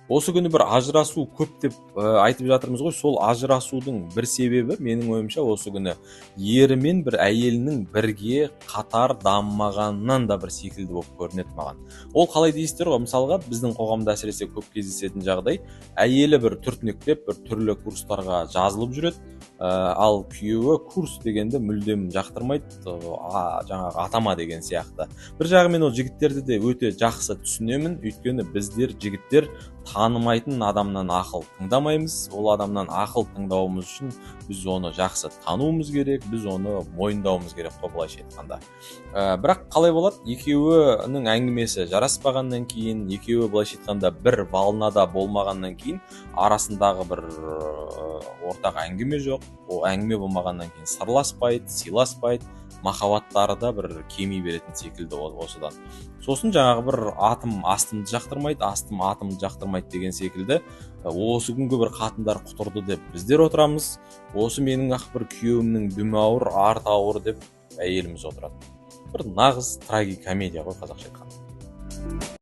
Осы күні бір ажырасу көп деп айтып жатырмыз ғой. Сол ажырасудың бір себебі менің ойымша осы күні ері мен бір әйелінің бірге қатар дамымағанынан да бір секілді болып көрінеді маған. Ол қалай дейсіздер ғой, мысалға біздің қоғамда әсіресе көп кездесетін жағдай, әйелі бір түртінектеп бір түрлі курстарға жазылып жүреді, ал күйеуі курс дегенді мүлдем жақтырмайды, жаңағы атама деген сияқты. Бір жағымен ол жігіттерді де өте жақсы түсінемін, өйткені біздер жігіттер танымайтын адамнан ақыл тыңдамаймыз. Ол адамнан ақыл тыңдауымыз үшін біз оны жақсы тануымыз керек, біз оны мойындауымыз керек қой, былайша айтқанда. Бірақ қалай болады? Екеуінің әңгімесі жараспағаннан кейін, екеуі былайша айтқанда бір волнада болмағаннан кейін, арасындағы бір ортақ әңгіме жоқ. Ол әңгіме болмағаннан кейін сырласпайды, сыйласпайды, махаббаттары да бір кеми беретін секілді осыдан. Сосын жаңағы бір атым астымды жақтырмайды, астым атымды жақтырмайды деген секілді осы күнгі бір қатындар құтырды деп біздер отырамыз. Осы менің бір күйеуімнің дүмі ауыр, арты ауыр деп әйеліміз отырады. Бір нағыз трагикомедия ғой, қазақша айтқанда.